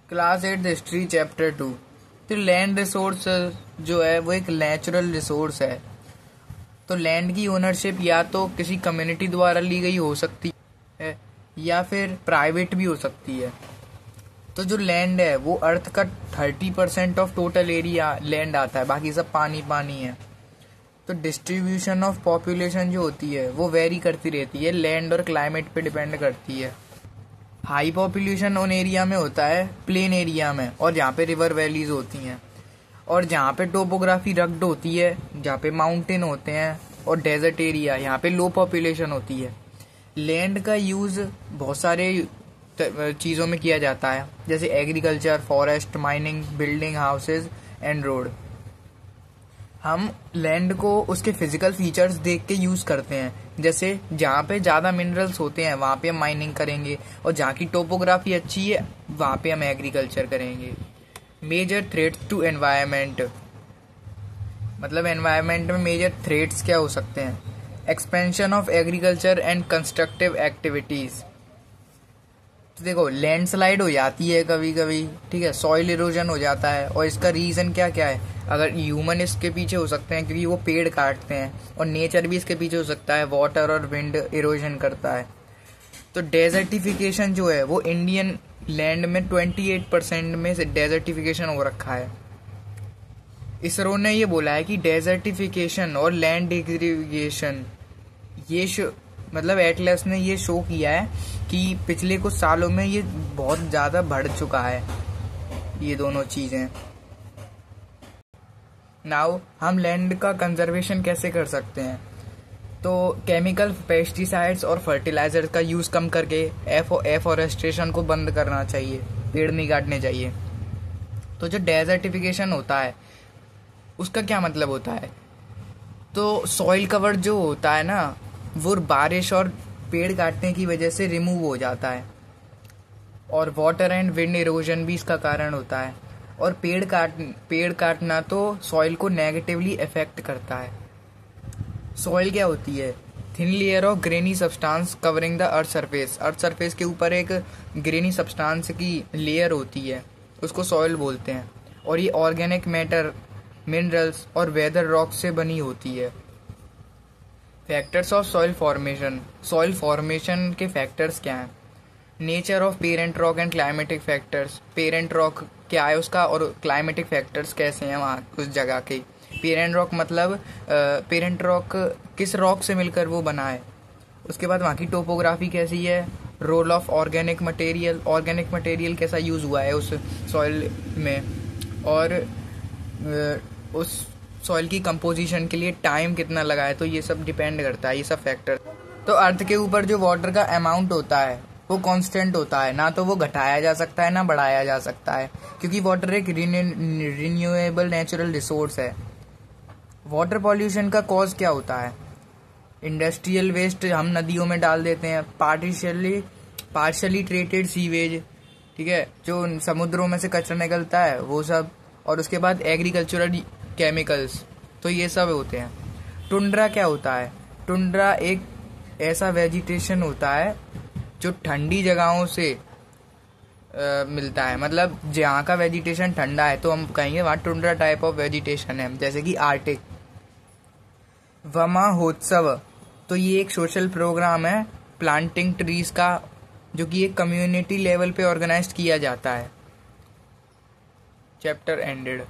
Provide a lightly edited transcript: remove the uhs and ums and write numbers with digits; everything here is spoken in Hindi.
Class 8 history chapter 2। तो लैंड रिसोर्स जो है वो एक नेचुरल रिसोर्स है। तो लैंड की ओनरशिप या तो किसी कम्युनिटी द्वारा ली गई हो सकती है या फिर प्राइवेट भी हो सकती है। तो जो लैंड है वो अर्थ का 30% ऑफ टोटल एरिया लैंड आता है, बाकी सब पानी पानी है। तो डिस्ट्रीब्यूशन ऑफ पॉपुलेशन जो होती है वो वेरी करती रहती है, लैंड और क्लाइमेट पे डिपेंड करती है। हाई पॉपुलेशन उन एरिया में होता है प्लेन एरिया में, और जहाँ पे रिवर वैलीज होती हैं, और जहाँ पे टोपोग्राफी रग्ड होती है, जहाँ पे माउंटेन होते हैं, और डेजर्ट एरिया यहाँ पे लो पॉपुलेशन होती है। लैंड का यूज बहुत सारे चीज़ों में किया जाता है, जैसे agriculture, forest, mining, building, houses and road. हम लैंड को उसके फिजिकल फीचर्स देख के यूज करते हैं, जैसे जहाँ पे ज़्यादा मिनरल्स होते हैं वहाँ पे हम माइनिंग करेंगे, और जहाँ की टोपोग्राफी अच्छी है वहाँ पे हम एग्रीकल्चर करेंगे। मेजर थ्रेट्स टू एनवायरनमेंट, मतलब एनवायरनमेंट में मेजर थ्रेट्स क्या हो सकते हैं? Expansion of agriculture and constructive activities. तो देखो, लैंडस्लाइड हो जाती है कभी कभी, ठीक है, सॉइल इरोजन हो जाता है, और इसका रीज़न क्या क्या है? अगर ह्यूमन इसके पीछे हो सकते हैं क्योंकि वो पेड़ काटते हैं, और नेचर भी इसके पीछे हो सकता है, वाटर और विंड इरोजन करता है। तो डेजर्टिफिकेशन जो है वो इंडियन लैंड में 28% में से डेजर्टिफिकेशन हो रखा है। इसरो ने ये बोला है कि डेजर्टिफिकेशन और लैंड डिग्रेडेशन ये मतलब एटलस ने ये शो किया है कि पिछले कुछ सालों में ये बहुत ज़्यादा बढ़ चुका है, ये दोनों चीज़ें। नाउ हम लैंड का कंजर्वेशन कैसे कर सकते हैं? तो केमिकल पेस्टिसाइड्स और फर्टिलाइजर्स का यूज़ कम करके एफॉरेस्टेशन को बंद करना चाहिए, पेड़ नहीं काटने चाहिए। तो जो डेजर्टिफिकेशन होता है उसका क्या मतलब होता है? तो सॉइल कवर जो होता है ना, वो बारिश और पेड़ काटने की वजह से रिमूव हो जाता है, और वाटर एंड विंड इरोजन भी इसका कारण होता है। और पेड़ काटना तो सॉइल को नेगेटिवली अफेक्ट करता है। सॉइल क्या होती है? Thin layer of granny substance covering the earth surface. Earth surface के ऊपर एक ग्रेनी सब्सटेंस की लेयर होती है, उसको सॉइल बोलते हैं, और ये ऑर्गेनिक मैटर, मिनरल्स और वेदर रॉक से बनी होती है। Factors of soil formation. Soil formation के फैक्टर्स क्या हैं? Nature of parent rock and climatic factors. Parent rock क्या है उसका, और क्लाइमेटिक फैक्टर्स कैसे हैं वहाँ उस जगह के। पेरेंट रॉक मतलब पेरेंट रॉक किस रॉक से मिलकर वो बना है। उसके बाद वहाँ की टोपोग्राफी कैसी है। Role of organic material, organic material कैसा यूज़ हुआ है उस सॉइल में, और उस सॉइल की कंपोजिशन के लिए टाइम कितना लगा है। तो ये सब डिपेंड करता है, ये सब फैक्टर। तो अर्थ के ऊपर जो वाटर का अमाउंट होता है वो कांस्टेंट होता है, ना तो वो घटाया जा सकता है ना बढ़ाया जा सकता है, क्योंकि वाटर एक रिन्यूएबल नेचुरल रिसोर्स है। वाटर पॉल्यूशन का कॉज क्या होता है? इंडस्ट्रियल वेस्ट हम नदियों में डाल देते हैं, पार्शियली ट्रीटेड सीवेज, ठीक है, जो समुद्रों में से कचरा निकलता है वो सब, और उसके बाद एग्रीकल्चरल केमिकल्स, तो ये सब होते हैं। टुंड्रा क्या होता है? टुंड्रा एक ऐसा वेजिटेशन होता है जो ठंडी जगहों से मिलता है, मतलब जहाँ का वेजिटेशन ठंडा है तो हम कहेंगे वहाँ टुंड्रा टाइप ऑफ वेजिटेशन है, जैसे कि आर्टिक। वमहोत्सव, तो ये एक सोशल प्रोग्राम है प्लांटिंग ट्रीज का, जो कि एक कम्युनिटी लेवल पे ऑर्गेनाइज किया जाता है। Chapter ended.